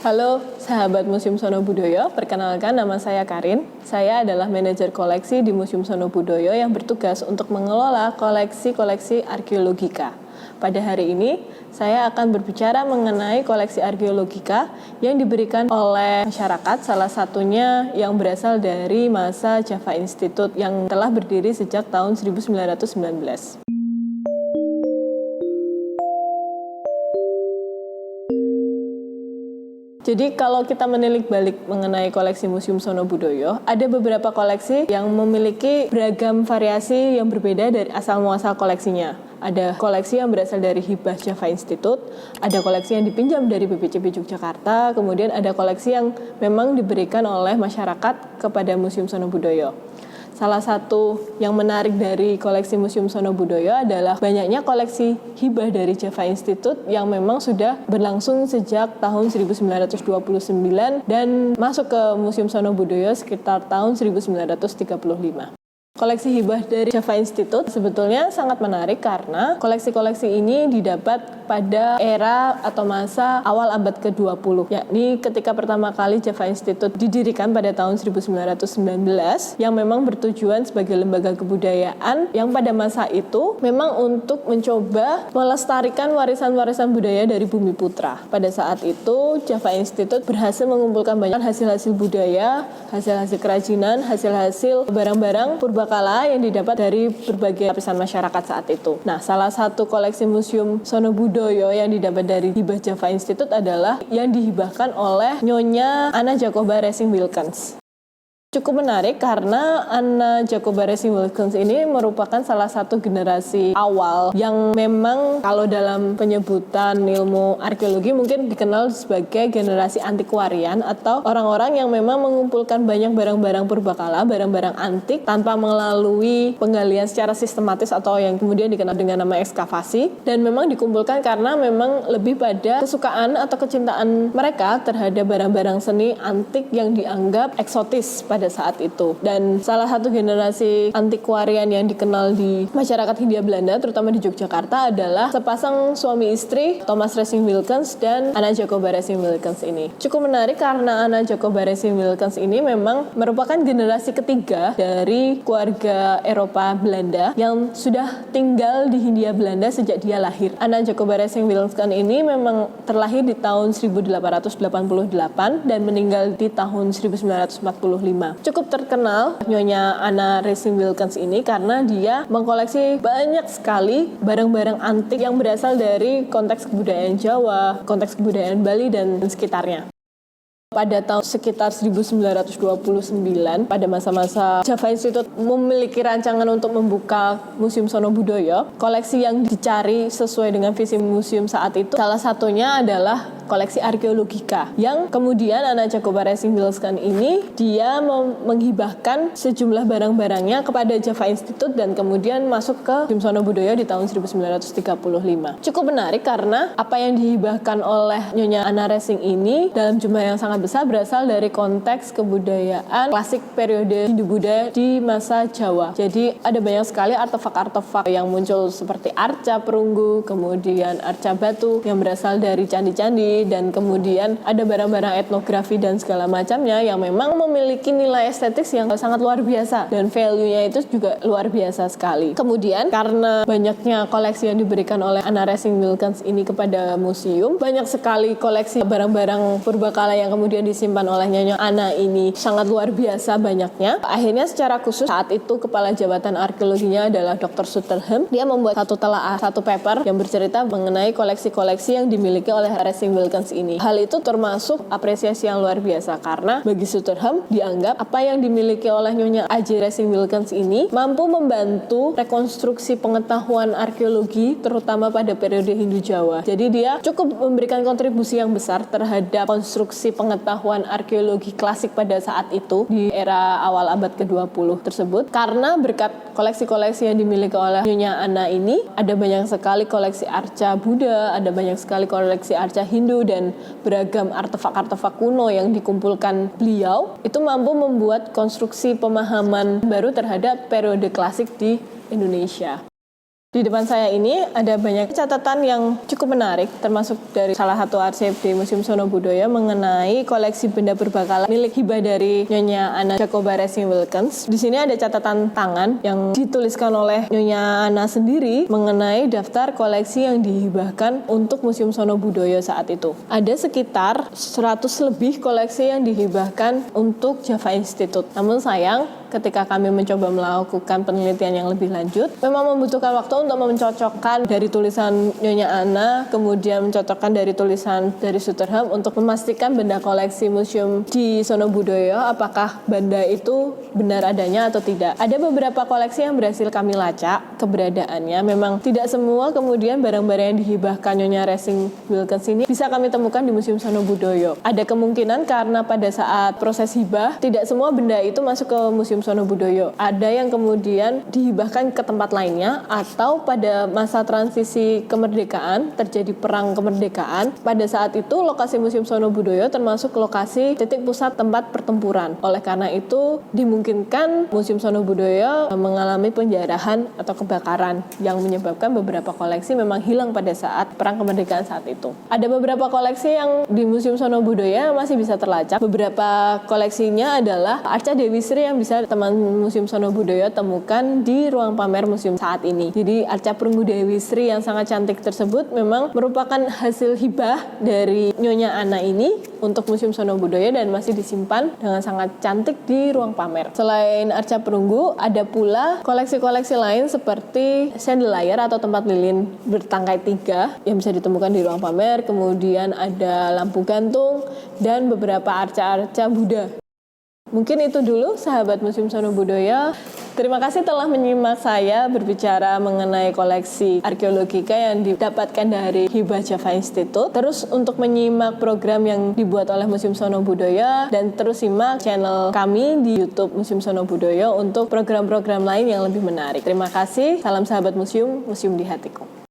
Halo sahabat Museum Sono Budoyo, perkenalkan nama saya Karin. Saya adalah manajer koleksi di Museum Sono Budoyo yang bertugas untuk mengelola koleksi-koleksi arkeologika. Pada hari ini, saya akan berbicara mengenai koleksi arkeologika yang diberikan oleh masyarakat, salah satunya yang berasal dari masa Java Institute yang telah berdiri sejak tahun 1919. Jadi kalau kita menilik balik mengenai koleksi Museum Sono Budoyo, ada beberapa koleksi yang memiliki beragam variasi yang berbeda dari asal-muasal koleksinya. Ada koleksi yang berasal dari hibah Java Institute, ada koleksi yang dipinjam dari BPCB Yogyakarta, kemudian ada koleksi yang memang diberikan oleh masyarakat kepada Museum Sono Budoyo. Salah satu yang menarik dari koleksi Museum Sono Budoyo adalah banyaknya koleksi hibah dari Java Institute yang memang sudah berlangsung sejak tahun 1929 dan masuk ke Museum Sono Budoyo sekitar tahun 1935. Koleksi hibah dari Java Institute sebetulnya sangat menarik karena koleksi-koleksi ini didapat pada era atau masa awal abad ke-20, yakni ketika pertama kali Java Institute didirikan pada tahun 1919 yang memang bertujuan sebagai lembaga kebudayaan yang pada masa itu memang untuk mencoba melestarikan warisan-warisan budaya dari Bumi Putra. Pada saat itu Java Institute berhasil mengumpulkan banyak hasil-hasil budaya, hasil-hasil kerajinan, hasil-hasil barang-barang purbakala yang didapat dari berbagai lapisan masyarakat saat itu. Nah, salah satu koleksi Museum Sono Budoyo yang didapat dari hibah Java Institute adalah yang dihibahkan oleh Nyonya Anna Jacoba Racing Wilkens. Cukup menarik karena Anna Jacoba Racing Wilkens ini merupakan salah satu generasi awal yang memang kalau dalam penyebutan ilmu arkeologi mungkin dikenal sebagai generasi antikwarian atau orang-orang yang memang mengumpulkan banyak barang-barang purbakala, barang-barang antik tanpa melalui penggalian secara sistematis atau yang kemudian dikenal dengan nama ekskavasi, dan memang dikumpulkan karena memang lebih pada kesukaan atau kecintaan mereka terhadap barang-barang seni antik yang dianggap eksotis pada saat itu. Dan salah satu generasi antikwarian yang dikenal di masyarakat Hindia Belanda, terutama di Yogyakarta, adalah sepasang suami istri Thomas Racing Wilkens dan Anna Jacoba Racing Wilkens ini. Cukup menarik karena Anna Jacoba Racing Wilkens ini memang merupakan generasi ketiga dari keluarga Eropa Belanda yang sudah tinggal di Hindia Belanda sejak dia lahir. Anna Jacoba Racing Wilkens ini memang terlahir di tahun 1888 dan meninggal di tahun 1945. Cukup terkenal Nyonya Anna Racing Wilkens ini karena dia mengkoleksi banyak sekali barang-barang antik yang berasal dari konteks kebudayaan Jawa, konteks kebudayaan Bali dan sekitarnya. Pada tahun sekitar 1929, pada masa-masa Java Institute memiliki rancangan untuk membuka Museum Sono Budoyo, koleksi yang dicari sesuai dengan visi museum saat itu salah satunya adalah koleksi arkeologika, yang kemudian Anna Jacoba Racing Wilkens ini dia menghibahkan sejumlah barang-barangnya kepada Java Institute dan kemudian masuk ke Museum Sono Budoyo di tahun 1935. Cukup menarik karena apa yang dihibahkan oleh Nyonya Anna Racing ini dalam jumlah yang sangat besar berasal dari konteks kebudayaan klasik periode Hindu-Buddha di masa Jawa. Jadi ada banyak sekali artefak-artefak yang muncul seperti arca perunggu, kemudian arca batu yang berasal dari candi-candi, dan kemudian ada barang-barang etnografi dan segala macamnya yang memang memiliki nilai estetik yang sangat luar biasa dan value-nya itu juga luar biasa sekali. Kemudian karena banyaknya koleksi yang diberikan oleh Anna Racing Wilkens ini kepada museum, banyak sekali koleksi barang-barang purbakala yang kemudian disimpan oleh Nyonya Anna ini sangat luar biasa banyaknya. Akhirnya secara khusus saat itu kepala jabatan arkeologinya adalah Dr. Sutherland. Dia membuat satu paper yang bercerita mengenai koleksi-koleksi yang dimiliki oleh Racing Wilkens ini. Hal itu termasuk apresiasi yang luar biasa karena bagi Sutherland dianggap apa yang dimiliki oleh Nyonya A.J. Racing Wilkens ini mampu membantu rekonstruksi pengetahuan arkeologi terutama pada periode Hindu Jawa. Jadi dia cukup memberikan kontribusi yang besar terhadap konstruksi pengetahuan arkeologi klasik pada saat itu di era awal abad ke-20 tersebut. Karena berkat koleksi-koleksi yang dimiliki oleh Nyonya Anna ini, ada banyak sekali koleksi arca Buddha, ada banyak sekali koleksi arca Hindu dan beragam artefak-artefak kuno yang dikumpulkan beliau, itu mampu membuat konstruksi pemahaman baru terhadap periode klasik di Indonesia. Di depan saya ini ada banyak catatan yang cukup menarik, termasuk dari salah satu arsip di Museum Sono Budoyo mengenai koleksi benda berbakalan milik hibah dari Nyonya Anna Jacoba Racing Wilkens. Di sini ada catatan tangan yang dituliskan oleh Nyonya Anna sendiri mengenai daftar koleksi yang dihibahkan untuk Museum Sono Budoyo saat itu. Ada sekitar 100 lebih koleksi yang dihibahkan untuk Java Institute. Namun sayang, ketika kami mencoba melakukan penelitian yang lebih lanjut, memang membutuhkan waktu untuk mencocokkan dari tulisan Nyonya Anna, kemudian mencocokkan dari tulisan dari Sutherham untuk memastikan benda koleksi museum di Sono Budoyo apakah benda itu benar adanya atau tidak. Ada beberapa koleksi yang berhasil kami lacak keberadaannya. Memang tidak semua kemudian barang-barang yang dihibahkan Nyonya Racing Wilkens ini bisa kami temukan di Museum Sono Budoyo. Ada kemungkinan karena pada saat proses hibah tidak semua benda itu masuk ke Museum Sono Budoyo. Ada yang kemudian dihibahkan ke tempat lainnya, atau pada masa transisi kemerdekaan terjadi perang kemerdekaan. Pada saat itu lokasi Museum Sono Budoyo termasuk lokasi titik pusat tempat pertempuran. Oleh karena itu dimungkinkan Museum Sono Budoyo mengalami penjarahan atau kebakaran yang menyebabkan beberapa koleksi memang hilang pada saat perang kemerdekaan saat itu. Ada beberapa koleksi yang di Museum Sono Budoyo masih bisa terlacak. Beberapa koleksinya adalah arca Dewi Sri yang bisa teman Museum Sono Budoyo temukan di ruang pamer museum saat ini. Jadi arca perunggu Dewi Sri yang sangat cantik tersebut memang merupakan hasil hibah dari Nyonya Anna ini untuk Museum Sono Budoyo dan masih disimpan dengan sangat cantik di ruang pamer. Selain arca perunggu, ada pula koleksi-koleksi lain seperti chandelier atau tempat lilin bertangkai 3 yang bisa ditemukan di ruang pamer. Kemudian ada lampu gantung dan beberapa arca-arca Buddha. Mungkin itu dulu sahabat Museum Sono Budoyo. Terima kasih telah menyimak saya berbicara mengenai koleksi arkeologika yang didapatkan dari Hibah Java Institute. Terus untuk menyimak program yang dibuat oleh Museum Sono Budoyo, dan terus simak channel kami di YouTube Museum Sono Budoyo untuk program-program lain yang lebih menarik. Terima kasih. Salam sahabat museum, museum di hatiku.